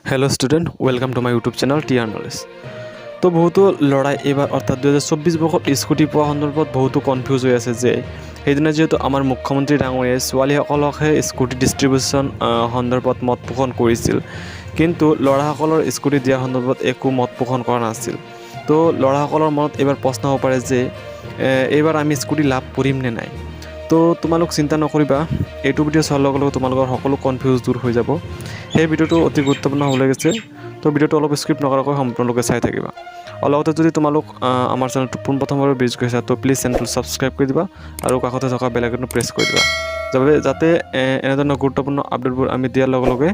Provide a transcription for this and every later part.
Hello student welcome to my YouTube channel TR knowledge. तो बहुतो लड़ाई एबार अर्थात 2024 बर्षत स्कूटी पा सन्दर्भत बहुतो कन्फ्यूज हो आछे जे সেইদিনা যেহেতু আমাৰ মুখ্যমন্ত্ৰী ডাঙৰীয়াই ছোৱালীসকলকহে স্কুটি ডিষ্ট্ৰিবিউশ্যন সন্দৰ্ভত মত পোষণ কৰিছিল, কিন্তু ল'ৰাসকলৰ স্কুটি দিয়া সন্দৰ্ভত একো মত পোষণ কৰা নাছিল। তো ল'ৰাসকলৰ মনত এবাৰ প্ৰশ্ন হ'ব পাৰে যে এইবাৰ আমি স্কুটি লাভ কৰিম নে নাই। তো তোমালোক চিন্তা নকৰিবা, এইটো ভিডিঅ' চোৱাৰ লগে লগে তোমালোকৰ সকলো কনফিউজ দূৰ হৈ যাব। সেই ভিডিঅ'টো অতি গুৰুত্বপূৰ্ণ হ'বলৈ গৈছে, তো ভিডিঅ'টো অলপ স্কিপ নকৰাকৈ সম্পূৰ্ণৰূপে চাই থাকিবা। লগতে যদি তোমালোক আমাৰ চেনেলটো পোনপ্ৰথমবাৰ ভিজিট কৰিছা তো প্লিজ চেনেলটো ছাবস্ক্ৰাইব কৰি দিবা আৰু কাষতে থকা বেল আইকনটো প্ৰেছ কৰি দিবা, যাতে এনেধৰণৰ গুৰুত্বপূৰ্ণ আপডেটবোৰ আমি দিয়াৰ লগে লগে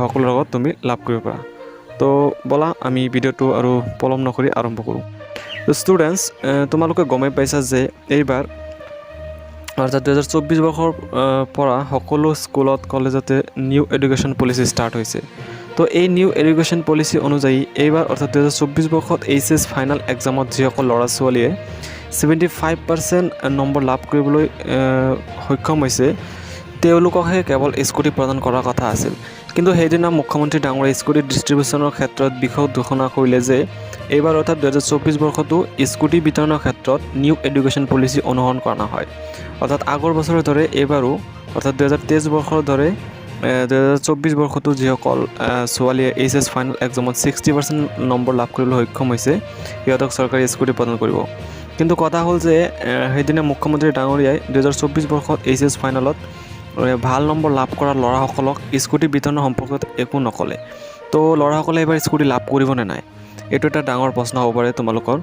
সকলোৰ লগত তুমি লাভ কৰিব পাৰা। তো ব'লা আমি ভিডিঅ'টো আৰু পলম নকৰি আৰম্ভ কৰোঁ। তো ষ্টুডেণ্টছ, তোমালোকে গমেই পাইছা যে এইবাৰ অৰ্থাৎ 2024 বৰ্ষৰ পৰা সকলো স্কুলত কলেজতে নিউ এডুকেশ্যন পলিচি ষ্টাৰ্ট হৈছে। তো এই নিউ এডুকেশ্যন পলিচি অনুযায়ী এইবাৰ অৰ্থাৎ 2024 বৰ্ষত এইচএছ ফাইনেল এক্সামত যিসকল ল'ৰা ছোৱালীয়ে 75% নম্বৰ লাভ কৰিবলৈ সক্ষম হৈছে তেওঁলোককহে কেৱল স্কুটি প্ৰদান কৰাৰ কথা আছিল। কিন্তু সেইদিনা মুখ্যমন্ত্ৰী ডাঙৰীয়াই স্কুটি ডিষ্ট্ৰিবিউশ্যনৰ ক্ষেত্ৰত বিশদ ঘোষণা কৰিলে যে এইবাৰ অৰ্থাৎ 2024 বৰ্ষতো স্কুটি বিতৰণৰ ক্ষেত্ৰত নিউ এডুকেশ্যন পলিচি অনুসৰণ কৰা নহয়। অৰ্থাৎ আগৰ বছৰৰ দৰে এইবাৰো অৰ্থাৎ 2023 বৰ্ষৰ দৰে 2024 বৰ্ষতো যিসকল ছোৱালীয়ে এইচএছ ফাইনেল এক্সামত 60% নম্বৰ লাভ কৰিবলৈ সক্ষম হৈছে সিহঁতক চৰকাৰী স্কুটি প্ৰদান কৰিব। কিন্তু কথা হ'ল যে সেইদিনা মুখ্যমন্ত্ৰী ডাঙৰীয়াই 2024 বৰ্ষত এইচএছ ফাইনেলত ভাল নম্বৰ লাভ কৰা ল'ৰাসকলক স্কুটি বিতৰণৰ সম্পৰ্কত একো নক'লে। তো ল'ৰাসকলে এইবাৰ স্কুটি লাভ কৰিব নে নাই, এইটো এটা ডাঙৰ প্ৰশ্ন হ'ব পাৰে তোমালোকৰ।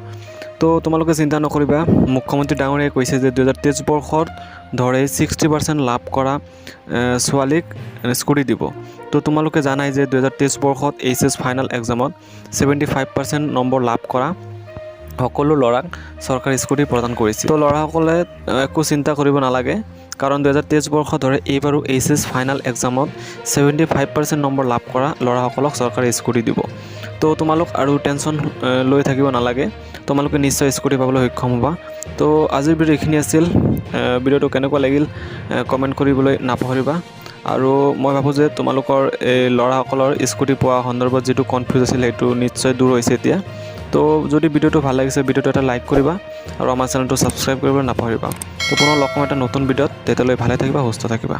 তো তোমালোকে চিন্তা নকৰিবা, মুখ্যমন্ত্ৰী ডাঙৰীয়াই কৈছে যে 2023 বৰ্ষত ধৰে 60% লাভ কৰা ছোৱালীক স্কুটি দিব। তো তোমালোকে জানাই যে 2023 বৰ্ষত এইচএছ ফাইনেল এক্সামত 75% নম্বৰ লাভ কৰা সকলো ল'ৰাক চৰকাৰী স্কুটি প্ৰদান কৰিছিল। তো ল'ৰাসকলে একো চিন্তা কৰিব নালাগে, কাৰণ 2023 বৰ্ষ ধৰে এইবাৰো এইচএছ ফাইনেল এক্সামত 75% নম্বৰ লাভ কৰা ল'ৰাসকলক চৰকাৰী স্কুটি দিব। তো তোমালোক আৰু টেনশ্যন লৈ থাকিব নালাগে, তোমালোকে নিশ্চয় স্কুটি পাবলৈ সক্ষম হ'বা। তো আজিৰ ভিডিঅ' এইখিনি আছিল। ভিডিঅ'টো কেনেকুৱা লাগিল কমেণ্ট কৰিবলৈ নাপাহৰিবা। আৰু মই ভাবোঁ যে তোমালোকৰ এই ল'ৰাসকলৰ স্কুটি পোৱা সন্দৰ্ভত যিটো কনফিউজ আছিল সেইটো নিশ্চয় দূৰ হৈছে এতিয়া। তো যদি ভিডিঅ'টো ভাল লাগিছে ভিডিঅ'টো এটা লাইক কৰিবা আৰু আমাৰ চেনেলটো ছাবস্ক্ৰাইব কৰিবলৈ নাপাহৰিবা। তো পুনৰ লগ পাম এটা নতুন ভিডিঅ'ত, তেতিয়ালৈ ভালে থাকিবা, সুস্থ থাকিবা।